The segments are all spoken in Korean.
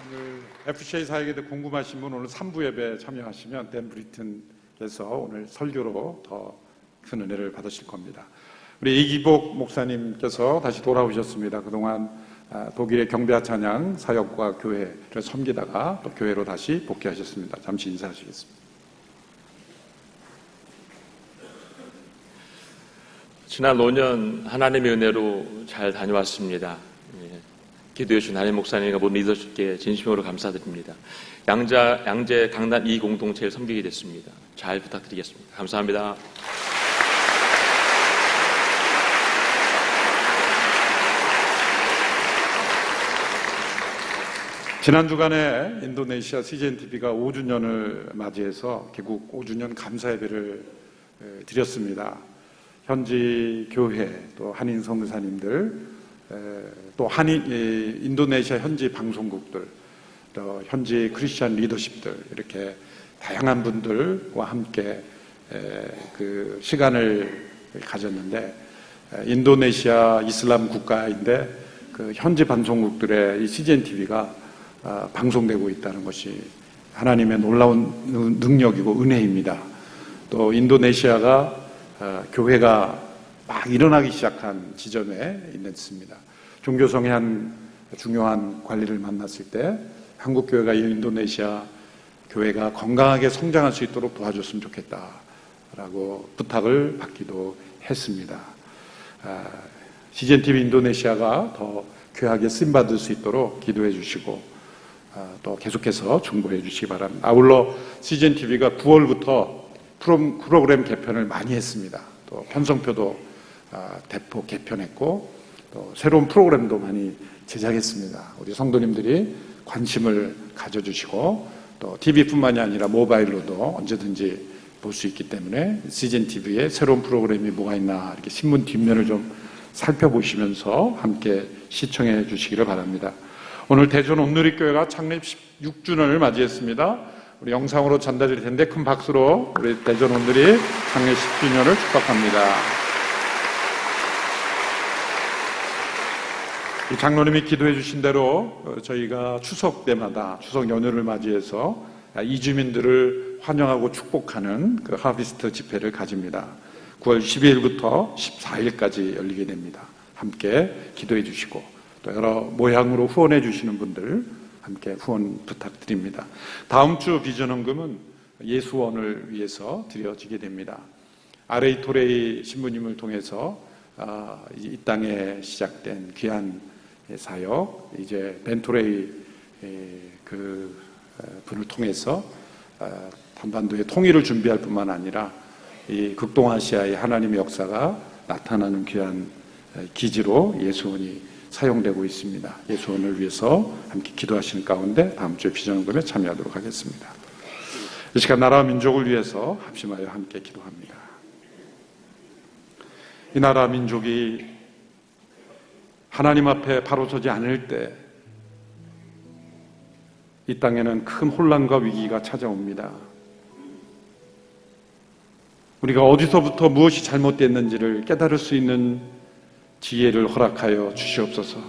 오늘 FCA 사역에 대해 궁금하신 분 오늘 3부 예배 참여하시면 댄 브리튼께서 오늘 설교로 더 큰 은혜를 받으실 겁니다. 우리 이기복 목사님께서 다시 돌아오셨습니다. 그동안 독일의 경배와 찬양 사역과 교회를 섬기다가 또 교회로 다시 복귀하셨습니다. 잠시 인사하시겠습니다. 지난 5년 하나님의 은혜로 잘 다녀왔습니다. 기도해 주신 한인 목사님과 모든 리더십께 진심으로 감사드립니다. 양재 강남 2 공동체를 섬기게 됐습니다. 잘 부탁드리겠습니다. 감사합니다. 지난 주간에 인도네시아 CGN-TV가 5주년을 맞이해서 개국 5주년 감사 예배를 드렸습니다. 현지 교회, 또 한인 선교사님들, 또 인도네시아 현지 방송국들, 또 현지 크리스천 리더십들, 이렇게 다양한 분들과 함께 그 시간을 가졌는데, 인도네시아 이슬람 국가인데 그 현지 방송국들의 이 CGN-TV가 방송되고 있다는 것이 하나님의 놀라운 능력이고 은혜입니다. 또 인도네시아가 교회가 막 일어나기 시작한 지점에 있습니다. 종교성의 한 중요한 관리를 만났을 때 한국 교회가 인도네시아 교회가 건강하게 성장할 수 있도록 도와줬으면 좋겠다라고 부탁을 받기도 했습니다. CGN-TV 인도네시아가 더 귀하게 쓰임받을 수 있도록 기도해 주시고 또 계속해서 중보해 주시기 바랍니다. 아울러 CGN-TV가 9월부터 프로그램 개편을 많이 했습니다. 또 편성표도 대폭 개편했고 또 새로운 프로그램도 많이 제작했습니다. 우리 성도님들이 관심을 가져주시고 또 TV뿐만이 아니라 모바일로도 언제든지 볼 수 있기 때문에 CGN-TV에 새로운 프로그램이 뭐가 있나 이렇게 신문 뒷면을 좀 살펴보시면서 함께 시청해 주시기를 바랍니다. 오늘 대전 온누리교회가 창립 16주년을 맞이했습니다. 우리 영상으로 전달될 텐데 큰 박수로 우리 대전 온누리 창립 10주년을 축복합니다. 이 장로님이 기도해 주신 대로 저희가 추석 때마다 추석 연휴를 맞이해서 이주민들을 환영하고 축복하는 그 하비스트 집회를 가집니다. 9월 12일부터 14일까지 열리게 됩니다. 함께 기도해 주시고 또 여러 모양으로 후원해 주시는 분들 함께 후원 부탁드립니다. 다음 주 비전헌금은 예수원을 위해서 드려지게 됩니다. RA 토레이 신부님을 통해서 이 땅에 시작된 귀한 사역, 이제 벤토레이 그 분을 통해서 한반도의 통일을 준비할 뿐만 아니라 이 극동아시아의 하나님의 역사가 나타나는 귀한 기지로 예수원이 사용되고 있습니다. 예수원을 위해서 함께 기도하시는 가운데 다음 주에 비전헌금에 참여하도록 하겠습니다. 이 시간 나라와 민족을 위해서 합심하여 함께 기도합니다. 이 나라 민족이 하나님 앞에 바로 서지 않을 때 이 땅에는 큰 혼란과 위기가 찾아옵니다. 우리가 어디서부터 무엇이 잘못됐는지를 깨달을 수 있는 지혜를 허락하여 주시옵소서.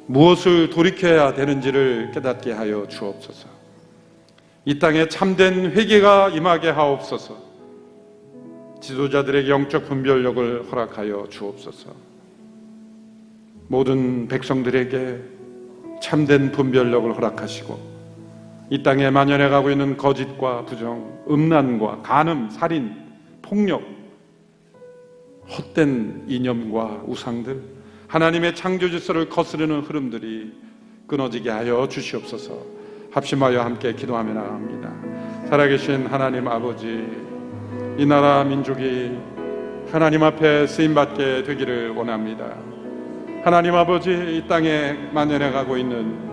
무엇을 돌이켜야 되는지를 깨닫게 하여 주옵소서. 이 땅에 참된 회개가 임하게 하옵소서. 지도자들에게 영적 분별력을 허락하여 주옵소서. 모든 백성들에게 참된 분별력을 허락하시고 이 땅에 만연해 가고 있는 거짓과 부정, 음란과 간음, 살인, 폭력, 헛된 이념과 우상들, 하나님의 창조 질서를 거스르는 흐름들이 끊어지게 하여 주시옵소서. 합심하여 함께 기도하며 나갑니다. 살아계신 하나님 아버지, 이 나라 민족이 하나님 앞에 쓰임받게 되기를 원합니다. 하나님 아버지, 이 땅에 만연해 가고 있는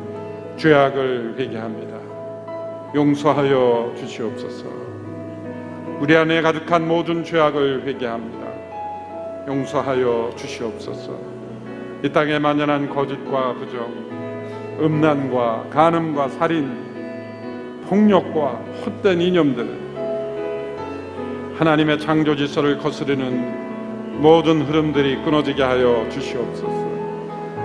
죄악을 회개합니다. 용서하여 주시옵소서. 우리 안에 가득한 모든 죄악을 회개합니다. 용서하여 주시옵소서. 이 땅에 만연한 거짓과 부정, 음란과 간음과 살인, 폭력과 헛된 이념들, 하나님의 창조 질서를 거스르는 모든 흐름들이 끊어지게 하여 주시옵소서.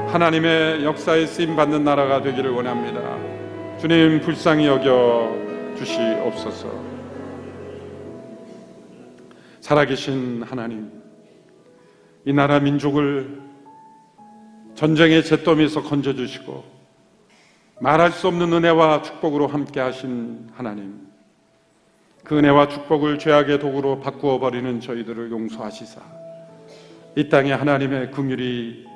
하나님의 역사에 쓰임받는 나라가 되기를 원합니다. 주님 불쌍히 여겨 주시옵소서. 살아계신 하나님, 이 나라 민족을 전쟁의 잿더미에서 건져주시고 말할 수 없는 은혜와 축복으로 함께 하신 하나님, 그 은혜와 축복을 죄악의 도구로 바꾸어 버리는 저희들을 용서하시사 이 땅에 하나님의 긍휼이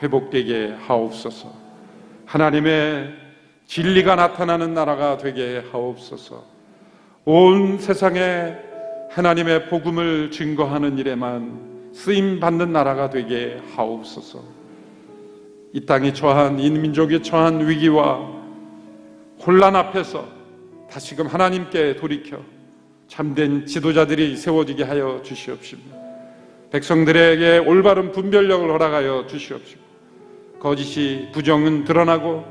회복되게 하옵소서. 하나님의 진리가 나타나는 나라가 되게 하옵소서. 온 세상에 하나님의 복음을 증거하는 일에만 쓰임받는 나라가 되게 하옵소서. 이 땅이 처한, 이 민족이 처한 위기와 혼란 앞에서 다시금 하나님께 돌이켜 참된 지도자들이 세워지게 하여 주시옵시고, 백성들에게 올바른 분별력을 허락하여 주시옵시고, 거짓이 부정은 드러나고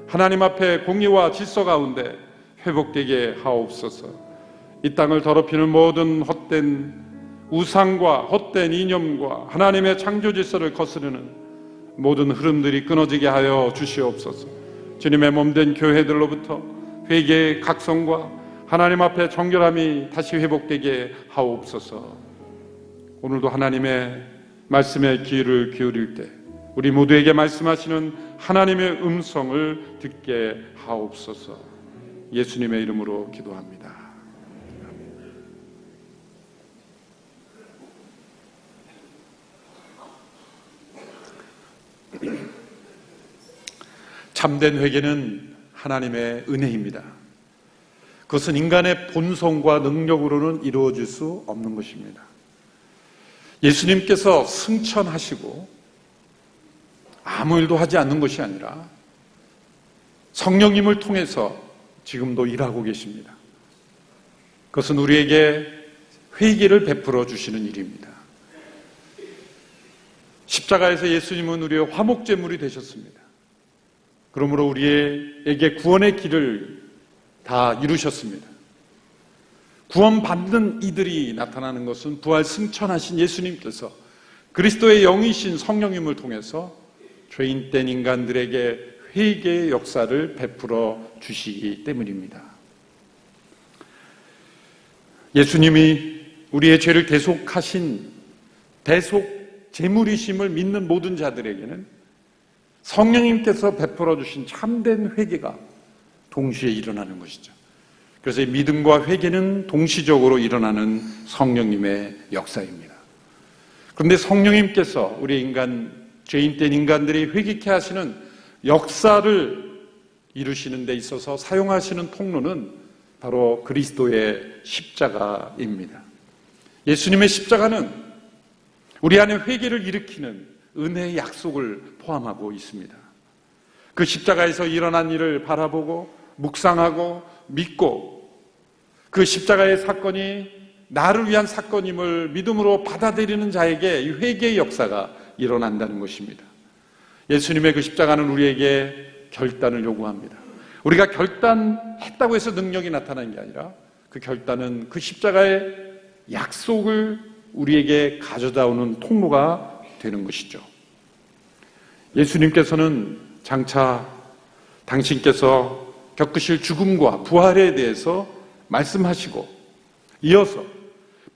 하나님 앞에 공의와 질서 가운데 회복되게 하옵소서. 이 땅을 더럽히는 모든 헛된 우상과 헛된 이념과 하나님의 창조 질서를 거스르는 모든 흐름들이 끊어지게 하여 주시옵소서. 주님의 몸된 교회들로부터 회개의 각성과 하나님 앞에 정결함이 다시 회복되게 하옵소서. 오늘도 하나님의 말씀에 귀를 기울일 때 우리 모두에게 말씀하시는 하나님의 음성을 듣게 하옵소서. 예수님의 이름으로 기도합니다. 참된 회개는 하나님의 은혜입니다. 그것은 인간의 본성과 능력으로는 이루어질 수 없는 것입니다. 예수님께서 승천하시고 아무 일도 하지 않는 것이 아니라 성령님을 통해서 지금도 일하고 계십니다. 그것은 우리에게 회개를 베풀어 주시는 일입니다. 십자가에서 예수님은 우리의 화목제물이 되셨습니다. 그러므로 우리에게 구원의 길을 다 이루셨습니다. 구원받는 이들이 나타나는 것은 부활 승천하신 예수님께서 그리스도의 영이신 성령님을 통해서 죄인된 인간들에게 회개의 역사를 베풀어 주시기 때문입니다. 예수님이 우리의 죄를 대속하신 대속 제물이심을 믿는 모든 자들에게는 성령님께서 베풀어 주신 참된 회개가 동시에 일어나는 것이죠. 그래서 이 믿음과 회개는 동시적으로 일어나는 성령님의 역사입니다. 그런데 성령님께서 우리 죄인된 인간들이 회개케 하시는 역사를 이루시는 데 있어서 사용하시는 통로는 바로 그리스도의 십자가입니다. 예수님의 십자가는 우리 안에 회개를 일으키는 은혜의 약속을 포함하고 있습니다. 그 십자가에서 일어난 일을 바라보고 묵상하고 믿고 그 십자가의 사건이 나를 위한 사건임을 믿음으로 받아들이는 자에게 이 회개의 역사가 일어난다는 것입니다. 예수님의 그 십자가는 우리에게 결단을 요구합니다. 우리가 결단했다고 해서 능력이 나타나는 게 아니라 그 결단은 그 십자가의 약속을 우리에게 가져다 오는 통로가 되는 것이죠. 예수님께서는 장차 당신께서 겪으실 죽음과 부활에 대해서 말씀하시고 이어서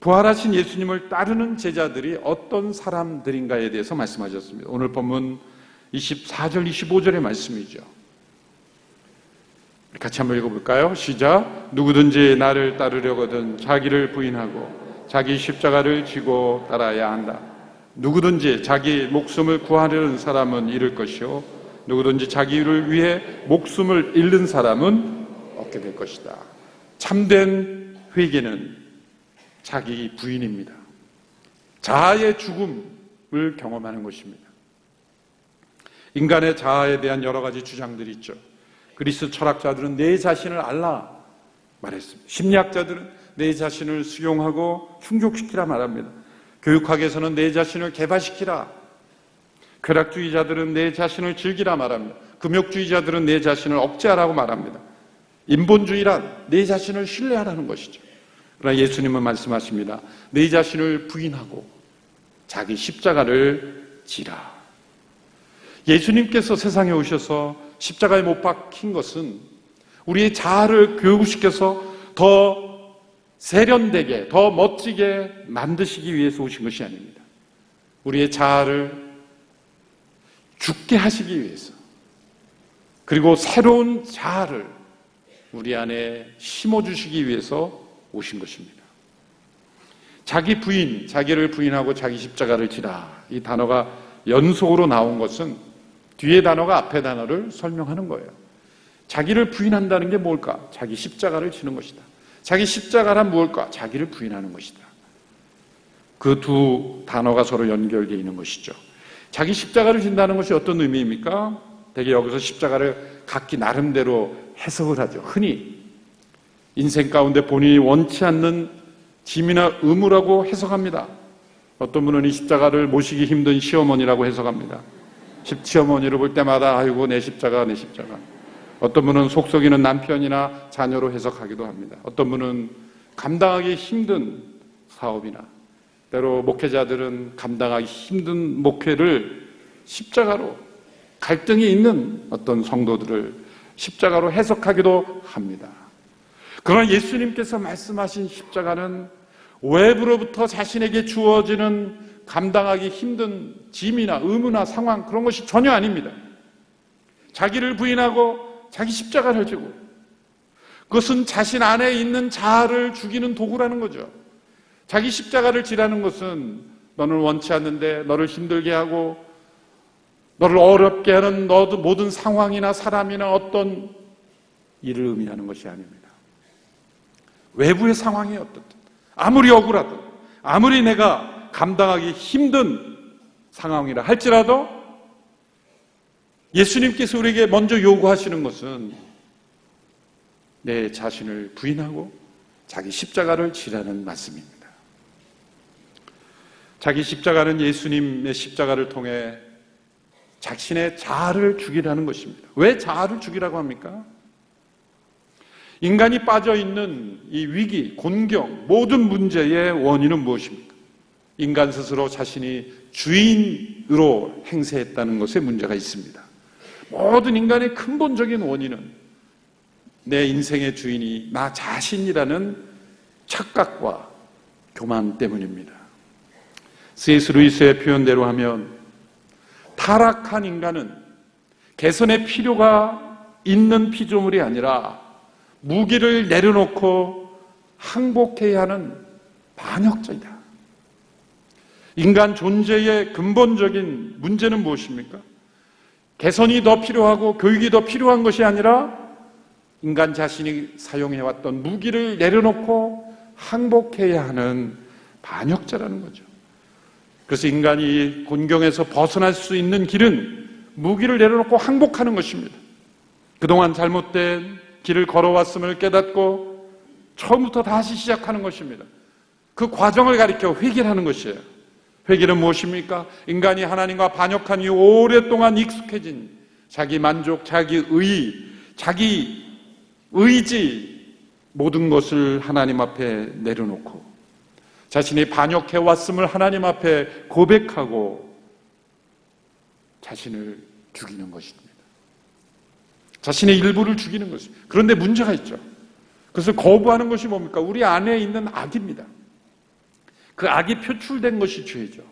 부활하신 예수님을 따르는 제자들이 어떤 사람들인가에 대해서 말씀하셨습니다. 오늘 본문 24절, 25절의 말씀이죠. 같이 한번 읽어볼까요? 시작. 누구든지 나를 따르려거든 자기를 부인하고 자기 십자가를 지고 따라야 한다. 누구든지 자기 목숨을 구하려는 사람은 잃을 것이요 누구든지 자기를 위해 목숨을 잃는 사람은 얻게 될 것이다. 참된 회개는 자기 부인입니다. 자아의 죽음을 경험하는 것입니다. 인간의 자아에 대한 여러 가지 주장들이 있죠. 그리스 철학자들은 내 자신을 알라 말했습니다. 심리학자들은 내 자신을 수용하고 충족시키라 말합니다. 교육학에서는 내 자신을 개발시키라. 쾌락주의자들은 내 자신을 즐기라 말합니다. 금욕주의자들은 내 자신을 억제하라고 말합니다. 인본주의란 내 자신을 신뢰하라는 것이죠. 그러나 예수님은 말씀하십니다. 내 자신을 부인하고 자기 십자가를 지라. 예수님께서 세상에 오셔서 십자가에 못 박힌 것은 우리의 자아를 교육시켜서 더 세련되게, 더 멋지게 만드시기 위해서 오신 것이 아닙니다. 우리의 자아를 죽게 하시기 위해서, 그리고 새로운 자아를 우리 안에 심어주시기 위해서 오신 것입니다. 자기 부인, 자기를 부인하고 자기 십자가를 지라, 이 단어가 연속으로 나온 것은 뒤에 단어가 앞에 단어를 설명하는 거예요. 자기를 부인한다는 게 뭘까? 자기 십자가를 지는 것이다. 자기 십자가란 무엇일까? 자기를 부인하는 것이다. 그 두 단어가 서로 연결되어 있는 것이죠. 자기 십자가를 진다는 것이 어떤 의미입니까? 대개 여기서 십자가를 각기 나름대로 해석을 하죠. 흔히 인생 가운데 본인이 원치 않는 짐이나 의무라고 해석합니다. 어떤 분은 이 십자가를 모시기 힘든 시어머니라고 해석합니다. 시어머니를 볼 때마다 아이고 내 십자가 내 십자가. 어떤 분은 속 썩이는 남편이나 자녀로 해석하기도 합니다. 어떤 분은 감당하기 힘든 사업이나, 때로 목회자들은 감당하기 힘든 목회를 십자가로, 갈등이 있는 어떤 성도들을 십자가로 해석하기도 합니다. 그러나 예수님께서 말씀하신 십자가는 외부로부터 자신에게 주어지는 감당하기 힘든 짐이나 의무나 상황, 그런 것이 전혀 아닙니다. 자기를 부인하고 자기 십자가를 지고, 그것은 자신 안에 있는 자아를 죽이는 도구라는 거죠. 자기 십자가를 지라는 것은 너는 원치 않는데 너를 힘들게 하고 너를 어렵게 하는 너도 모든 상황이나 사람이나 어떤 일을 의미하는 것이 아닙니다. 외부의 상황이 어떻든, 아무리 억울하든, 아무리 내가 감당하기 힘든 상황이라 할지라도 예수님께서 우리에게 먼저 요구하시는 것은 내 자신을 부인하고 자기 십자가를 지라는 말씀입니다. 자기 십자가는 예수님의 십자가를 통해 자신의 자아를 죽이라는 것입니다. 왜 자아를 죽이라고 합니까? 인간이 빠져있는 이 위기, 곤경, 모든 문제의 원인은 무엇입니까? 인간 스스로 자신이 주인으로 행세했다는 것에 문제가 있습니다. 모든 인간의 근본적인 원인은 내 인생의 주인이 나 자신이라는 착각과 교만 때문입니다. C.S. 루이스의 표현대로 하면 타락한 인간은 개선의 필요가 있는 피조물이 아니라 무기를 내려놓고 항복해야 하는 반역자이다. 인간 존재의 근본적인 문제는 무엇입니까? 개선이 더 필요하고 교육이 더 필요한 것이 아니라 인간 자신이 사용해왔던 무기를 내려놓고 항복해야 하는 반역자라는 거죠. 그래서 인간이 곤경에서 벗어날 수 있는 길은 무기를 내려놓고 항복하는 것입니다. 그동안 잘못된 길을 걸어왔음을 깨닫고 처음부터 다시 시작하는 것입니다. 그 과정을 가리켜 회개를 하는 것이에요. 회개는 무엇입니까? 인간이 하나님과 반역한 이후 오랫동안 익숙해진 자기 만족, 자기 의지, 모든 것을 하나님 앞에 내려놓고 자신이 반역해왔음을 하나님 앞에 고백하고 자신을 죽이는 것입니다. 자신의 일부를 죽이는 것입니다. 그런데 문제가 있죠. 그것을 거부하는 것이 뭡니까? 우리 안에 있는 악입니다. 그 악이 표출된 것이 죄죠.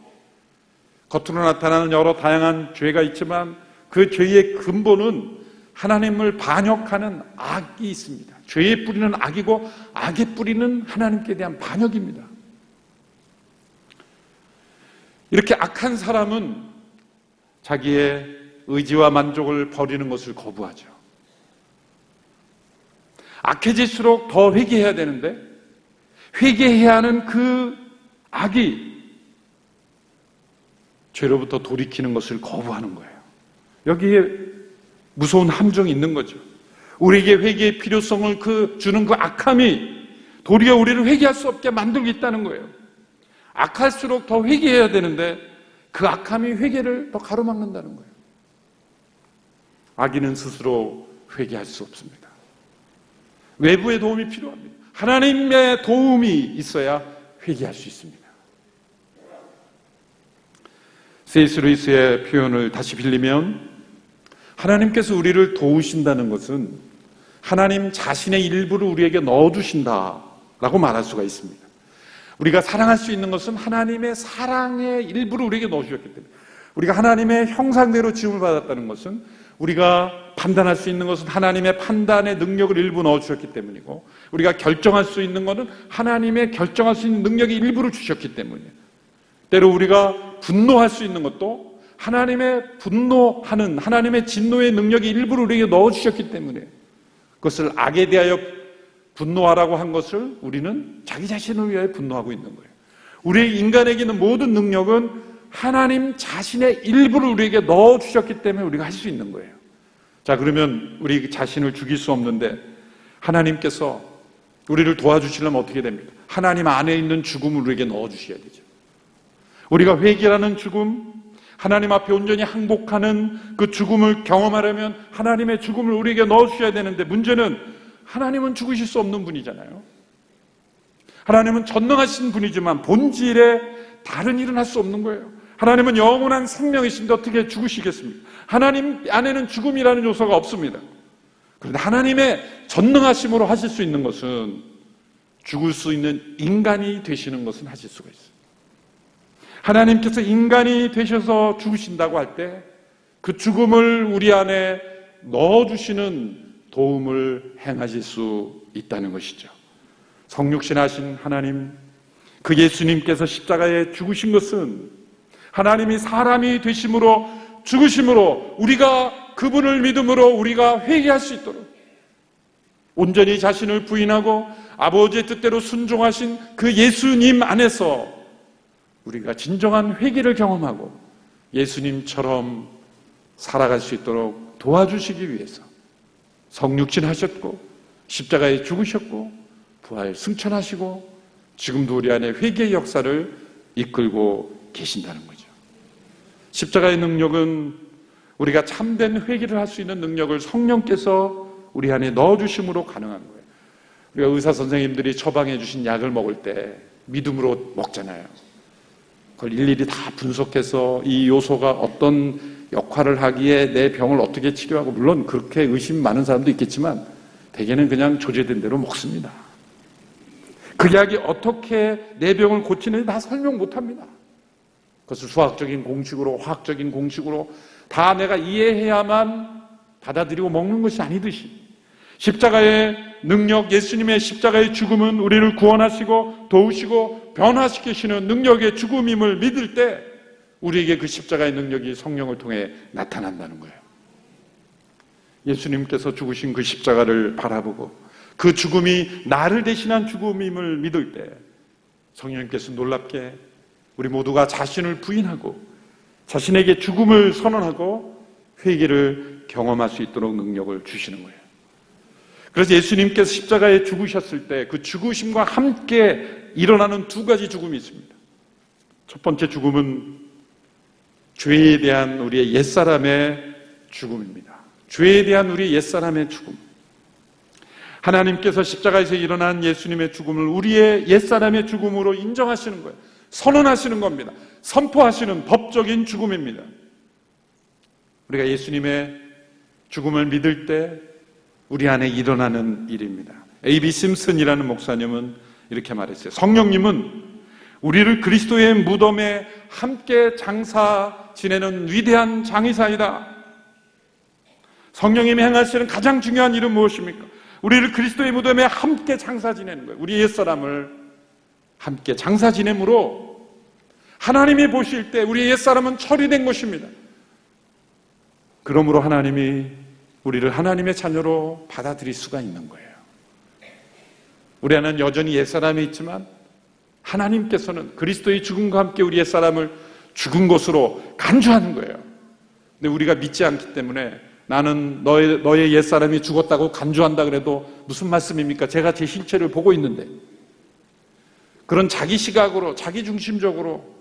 겉으로 나타나는 여러 다양한 죄가 있지만 그 죄의 근본은 하나님을 반역하는 악이 있습니다. 죄의 뿌리는 악이고 악의 뿌리는 하나님께 대한 반역입니다. 이렇게 악한 사람은 자기의 의지와 만족을 버리는 것을 거부하죠. 악해질수록 더 회개해야 되는데 회개해야 하는 그 악이 죄로부터 돌이키는 것을 거부하는 거예요. 여기에 무서운 함정이 있는 거죠. 우리에게 회개의 필요성을 주는 그 악함이 도리어 우리를 회개할 수 없게 만들고 있다는 거예요. 악할수록 더 회개해야 되는데 그 악함이 회개를 더 가로막는다는 거예요. 악인은 스스로 회개할 수 없습니다. 외부의 도움이 필요합니다. 하나님의 도움이 있어야 회개할 수 있습니다. C.S. 루이스의 표현을 다시 빌리면 하나님께서 우리를 도우신다는 것은 하나님 자신의 일부를 우리에게 넣어주신다라고 말할 수가 있습니다. 우리가 사랑할 수 있는 것은 하나님의 사랑의 일부를 우리에게 넣어주셨기 때문에, 우리가 하나님의 형상대로 지음을 받았다는 것은, 우리가 판단할 수 있는 것은 하나님의 판단의 능력을 일부 넣어주셨기 때문이고, 우리가 결정할 수 있는 것은 하나님의 결정할 수 있는 능력의 일부를 주셨기 때문이에요. 때로 우리가 분노할 수 있는 것도 하나님의 분노하는, 하나님의 진노의 능력의 일부를 우리에게 넣어주셨기 때문에, 그것을 악에 대하여 분노하라고 한 것을 우리는 자기 자신을 위하여 분노하고 있는 거예요. 우리 인간에게 있는 모든 능력은 하나님 자신의 일부를 우리에게 넣어주셨기 때문에 우리가 할 수 있는 거예요. 자, 그러면 우리 자신을 죽일 수 없는데 하나님께서 우리를 도와주시려면 어떻게 됩니까? 하나님 안에 있는 죽음을 우리에게 넣어주셔야 되죠. 우리가 회개라는 죽음, 하나님 앞에 온전히 항복하는 그 죽음을 경험하려면 하나님의 죽음을 우리에게 넣어주셔야 되는데, 문제는 하나님은 죽으실 수 없는 분이잖아요. 하나님은 전능하신 분이지만 본질에 다른 일은 할 수 없는 거예요. 하나님은 영원한 생명이신데 어떻게 죽으시겠습니까? 하나님 안에는 죽음이라는 요소가 없습니다. 그런데 하나님의 전능하심으로 하실 수 있는 것은, 죽을 수 있는 인간이 되시는 것은 하실 수가 있어요. 하나님께서 인간이 되셔서 죽으신다고 할 때 그 죽음을 우리 안에 넣어주시는 도움을 행하실 수 있다는 것이죠. 성육신하신 하나님, 그 예수님께서 십자가에 죽으신 것은 하나님이 사람이 되심으로, 죽으심으로, 우리가 그분을 믿음으로 우리가 회개할 수 있도록, 온전히 자신을 부인하고 아버지의 뜻대로 순종하신 그 예수님 안에서 우리가 진정한 회개를 경험하고 예수님처럼 살아갈 수 있도록 도와주시기 위해서 성육신 하셨고, 십자가에 죽으셨고, 부활 승천하시고, 지금도 우리 안에 회개의 역사를 이끌고 계신다는 거죠. 십자가의 능력은 우리가 참된 회개를 할 수 있는 능력을 성령께서 우리 안에 넣어주심으로 가능한 거예요. 우리가 의사 선생님들이 처방해 주신 약을 먹을 때 믿음으로 먹잖아요. 그걸 일일이 다 분석해서 이 요소가 어떤 역할을 하기에 내 병을 어떻게 치료하고, 물론 그렇게 의심 많은 사람도 있겠지만 대개는 그냥 조제된 대로 먹습니다. 그 약이 어떻게 내 병을 고치는지 다 설명 못합니다. 그것을 수학적인 공식으로, 화학적인 공식으로 다 내가 이해해야만 받아들이고 먹는 것이 아니듯이, 십자가의 능력, 예수님의 십자가의 죽음은 우리를 구원하시고 도우시고 변화시키시는 능력의 죽음임을 믿을 때 우리에게 그 십자가의 능력이 성령을 통해 나타난다는 거예요. 예수님께서 죽으신 그 십자가를 바라보고 그 죽음이 나를 대신한 죽음임을 믿을 때 성령님께서 놀랍게 우리 모두가 자신을 부인하고 자신에게 죽음을 선언하고 회개를 경험할 수 있도록 능력을 주시는 거예요. 그래서 예수님께서 십자가에 죽으셨을 때 그 죽으심과 함께 일어나는 두 가지 죽음이 있습니다. 첫 번째 죽음은 죄에 대한 우리의 옛사람의 죽음입니다. 죄에 대한 우리의 옛사람의 죽음. 하나님께서 십자가에서 일어난 예수님의 죽음을 우리의 옛사람의 죽음으로 인정하시는 거예요. 선언하시는 겁니다. 선포하시는 법적인 죽음입니다. 우리가 예수님의 죽음을 믿을 때 우리 안에 일어나는 일입니다. A.B. 심슨이라는 목사님은 이렇게 말했어요. 성령님은 우리를 그리스도의 무덤에 함께 장사 지내는 위대한 장의사이다. 성령님이 행하시는 가장 중요한 일은 무엇입니까? 우리를 그리스도의 무덤에 함께 장사 지내는 거예요. 우리 옛사람을 함께 장사 지냄으로 하나님이 보실 때 우리의 옛사람은 처리된 것입니다. 그러므로 하나님이 우리를 하나님의 자녀로 받아들일 수가 있는 거예요. 우리 안에는 여전히 옛사람이 있지만 하나님께서는 그리스도의 죽음과 함께 우리 옛사람을 죽은 것으로 간주하는 거예요. 근데 우리가 믿지 않기 때문에 나는 너의 옛사람이 죽었다고 간주한다 그래도 무슨 말씀입니까? 제가 제 실체를 보고 있는데. 그런 자기 시각으로, 자기 중심적으로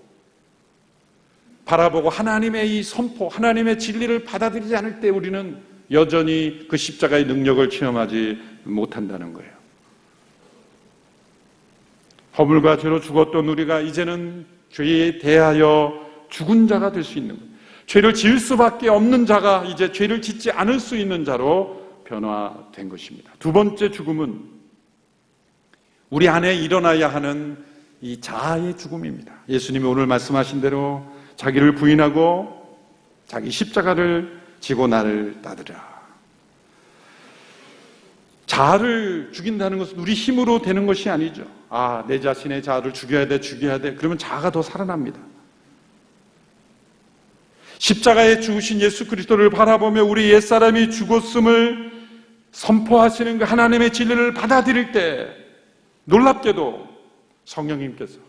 바라보고 하나님의 이 선포, 하나님의 진리를 받아들이지 않을 때 우리는 여전히 그 십자가의 능력을 체험하지 못한다는 거예요. 허물과 죄로 죽었던 우리가 이제는 죄에 대하여 죽은 자가 될 수 있는 거예요. 죄를 지을 수밖에 없는 자가 이제 죄를 짓지 않을 수 있는 자로 변화된 것입니다. 두 번째 죽음은 우리 안에 일어나야 하는 이 자아의 죽음입니다. 예수님이 오늘 말씀하신 대로 자기를 부인하고 자기 십자가를 지고 나를 따르라. 자아를 죽인다는 것은 우리 힘으로 되는 것이 아니죠. 내 자신의 자아를 죽여야 돼. 그러면 자아가 더 살아납니다. 십자가에 죽으신 예수 그리스도를 바라보며 우리 옛사람이 죽었음을 선포하시는 그 하나님의 진리를 받아들일 때 놀랍게도 성령님께서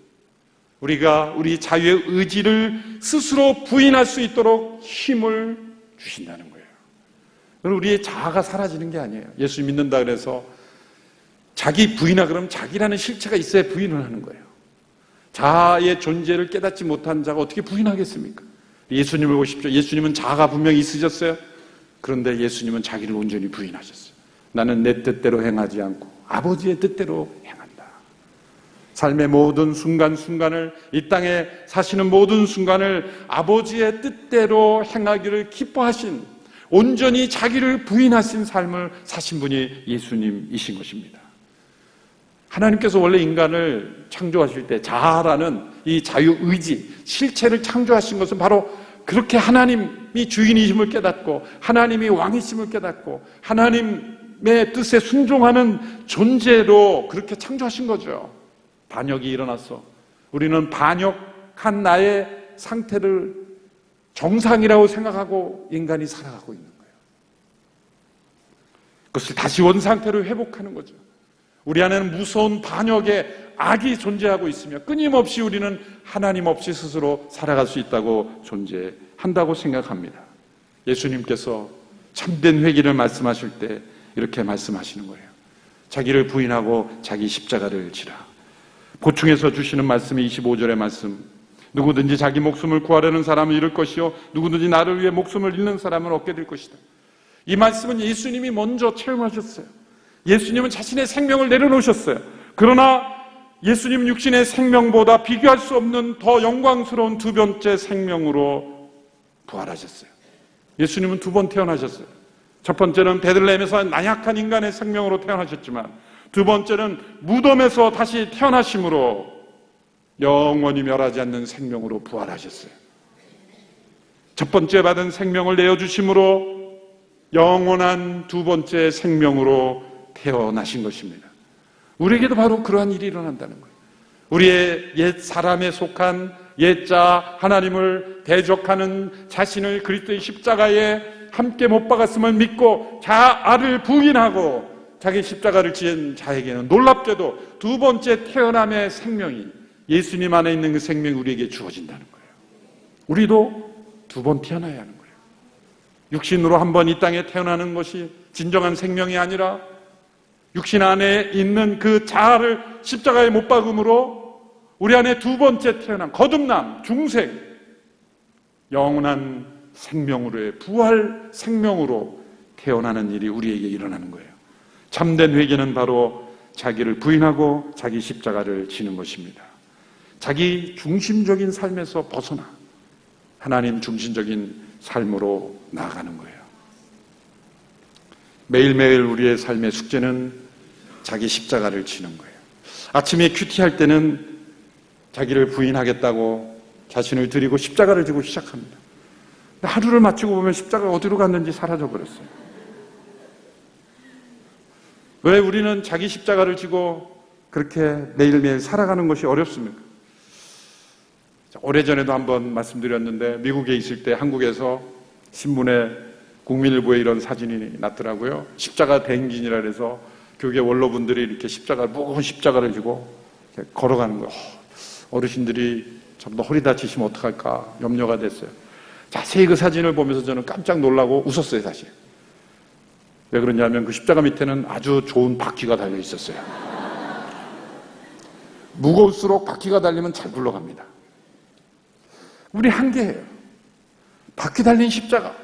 우리가 우리 자유의 의지를 스스로 부인할 수 있도록 힘을 주신다는 거예요. 우리의 자아가 사라지는 게 아니에요. 예수 믿는다 그래서 자기 부인하 그러면 자기라는 실체가 있어야 부인을 하는 거예요. 자아의 존재를 깨닫지 못한 자가 어떻게 부인하겠습니까? 예수님을 보십시오. 예수님은 자아가 분명히 있으셨어요. 그런데 예수님은 자기를 온전히 부인하셨어요. 나는 내 뜻대로 행하지 않고 아버지의 뜻대로 행한다. 삶의 모든 순간순간을, 이 땅에 사시는 모든 순간을 아버지의 뜻대로 행하기를 기뻐하신, 온전히 자기를 부인하신 삶을 사신 분이 예수님이신 것입니다. 하나님께서 원래 인간을 창조하실 때 자아라는 이 자유의지, 실체를 창조하신 것은 바로 그렇게 하나님이 주인이심을 깨닫고 하나님이 왕이심을 깨닫고 하나님의 뜻에 순종하는 존재로 그렇게 창조하신 거죠. 반역이 일어나서 우리는 반역한 나의 상태를 정상이라고 생각하고 인간이 살아가고 있는 거예요. 그것을 다시 원상태로 회복하는 거죠. 우리 안에는 무서운 반역의 악이 존재하고 있으며 끊임없이 우리는 하나님 없이 스스로 살아갈 수 있다고 존재한다고 생각합니다. 예수님께서 참된 회개를 말씀하실 때 이렇게 말씀하시는 거예요. 자기를 부인하고 자기 십자가를 지라. 보충해서 주시는 말씀이 25절의 말씀. 누구든지 자기 목숨을 구하려는 사람은 잃을 것이요 누구든지 나를 위해 목숨을 잃는 사람은 얻게 될 것이다. 이 말씀은 예수님이 먼저 체험하셨어요. 예수님은 자신의 생명을 내려놓으셨어요. 그러나 예수님 육신의 생명보다 비교할 수 없는 더 영광스러운 두 번째 생명으로 부활하셨어요. 예수님은 두 번 태어나셨어요. 첫 번째는 베들레헴에서 나약한 인간의 생명으로 태어나셨지만 두 번째는 무덤에서 다시 태어나심으로 영원히 멸하지 않는 생명으로 부활하셨어요. 첫 번째 받은 생명을 내어주심으로 영원한 두 번째 생명으로 태어나신 것입니다. 우리에게도 바로 그러한 일이 일어난다는 거예요. 우리의 옛 사람에 속한 옛자 하나님을 대적하는 자신을 그리스도의 십자가에 함께 못 박았음을 믿고 자아를 부인하고 자기 십자가를 지은 자에게는 놀랍게도 두 번째 태어남의 생명이 예수님 안에 있는 그 생명이 우리에게 주어진다는 거예요. 우리도 두 번 태어나야 하는 거예요. 육신으로 한 번 이 땅에 태어나는 것이 진정한 생명이 아니라 육신 안에 있는 그 자아를 십자가에 못 박음으로 우리 안에 두 번째 태어남, 거듭남, 중생, 영원한 생명으로의 부활 생명으로 태어나는 일이 우리에게 일어나는 거예요. 참된 회개는 바로 자기를 부인하고 자기 십자가를 지는 것입니다. 자기 중심적인 삶에서 벗어나 하나님 중심적인 삶으로 나아가는 거예요. 매일매일 우리의 삶의 숙제는 자기 십자가를 지는 거예요. 아침에 큐티할 때는 자기를 부인하겠다고 자신을 드리고 십자가를 지고 시작합니다. 하루를 마치고 보면 십자가가 어디로 갔는지 사라져 버렸어요. 왜 우리는 자기 십자가를 지고 그렇게 매일매일 살아가는 것이 어렵습니까? 오래전에도 한번 말씀드렸는데 미국에 있을 때 한국에서 신문에 국민일보에 이런 사진이 났더라고요. 십자가 대행진이라 해서 교계 원로분들이 이렇게 무거운 십자가를 지고 걸어가는 거예요. 어르신들이 전부 허리 다치시면 어떡할까 염려가 됐어요. 자세히 그 사진을 보면서 저는 깜짝 놀라고 웃었어요, 사실. 왜 그러냐면 그 십자가 밑에는 아주 좋은 바퀴가 달려 있었어요. 무거울수록 바퀴가 달리면 잘 굴러갑니다. 우리 한계예요. 바퀴 달린 십자가.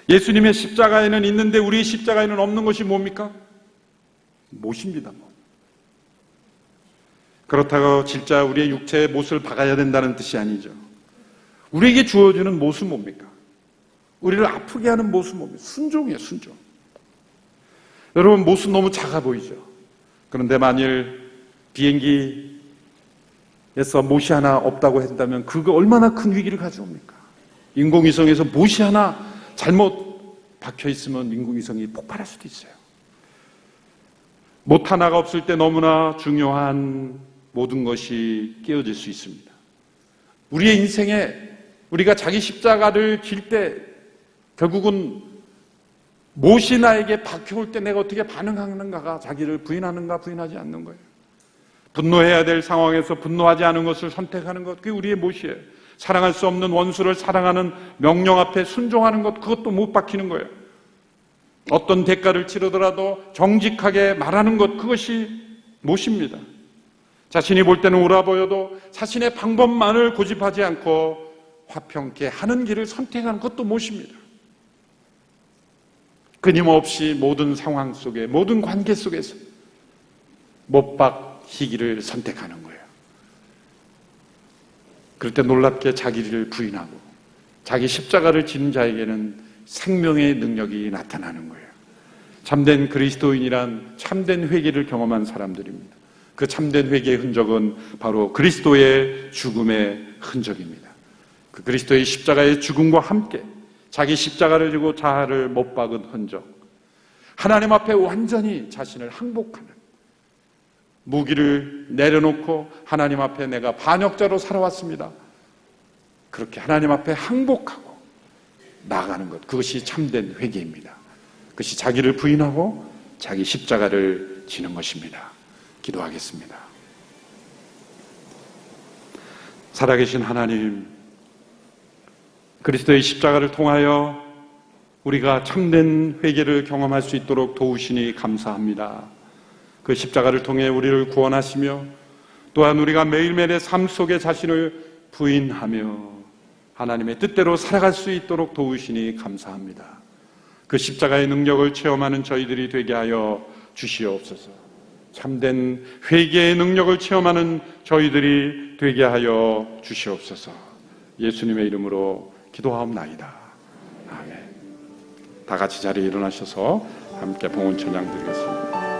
예수님의 십자가에는 있는데 우리의 십자가에는 없는 것이 뭡니까? 못입니다. 그렇다고 진짜 우리의 육체의 못을 박아야 된다는 뜻이 아니죠. 우리에게 주어지는 못은 뭡니까? 우리를 아프게 하는 못은 뭡니까? 순종이에요, 순종. 여러분, 못은 너무 작아 보이죠? 그런데 만일 비행기에서 못이 하나 없다고 한다면 그거 얼마나 큰 위기를 가져옵니까? 인공위성에서 못이 하나 잘못 박혀 있으면 인공위성이 폭발할 수도 있어요. 못 하나가 없을 때 너무나 중요한 모든 것이 깨어질 수 있습니다. 우리의 인생에 우리가 자기 십자가를 질 때 결국은 못이 나에게 박혀올 때 내가 어떻게 반응하는가가 자기를 부인하는가 부인하지 않는 거예요. 분노해야 될 상황에서 분노하지 않은 것을 선택하는 것, 그게 우리의 못이에요. 사랑할 수 없는 원수를 사랑하는 명령 앞에 순종하는 것, 그것도 못 박히는 거예요. 어떤 대가를 치르더라도 정직하게 말하는 것, 그것이 못입니다. 자신이 볼 때는 옳아 보여도 자신의 방법만을 고집하지 않고 화평케 하는 길을 선택하는 것도 못입니다. 끊임없이 모든 상황 속에, 모든 관계 속에서 못 박히기를 선택하는 거예요. 그럴 때 놀랍게 자기를 부인하고 자기 십자가를 지는 자에게는 생명의 능력이 나타나는 거예요. 참된 그리스도인이란 참된 회개를 경험한 사람들입니다. 그 참된 회개의 흔적은 바로 그리스도의 죽음의 흔적입니다. 그 그리스도의 십자가의 죽음과 함께 자기 십자가를 지고 자아를 못 박은 흔적, 하나님 앞에 완전히 자신을 항복하는, 무기를 내려놓고 하나님 앞에 내가 반역자로 살아왔습니다, 그렇게 하나님 앞에 항복하고 나아가는 것, 그것이 참된 회개입니다. 그것이 자기를 부인하고 자기 십자가를 지는 것입니다. 기도하겠습니다. 살아계신 하나님, 그리스도의 십자가를 통하여 우리가 참된 회개를 경험할 수 있도록 도우시니 감사합니다. 그 십자가를 통해 우리를 구원하시며 또한 우리가 매일매일의 삶 속에 자신을 부인하며 하나님의 뜻대로 살아갈 수 있도록 도우시니 감사합니다. 그 십자가의 능력을 체험하는 저희들이 되게 하여 주시옵소서. 참된 회개의 능력을 체험하는 저희들이 되게 하여 주시옵소서. 예수님의 이름으로 기도하옵나이다. 아멘. 다 같이 자리에 일어나셔서 함께 봉헌 찬양 드리겠습니다.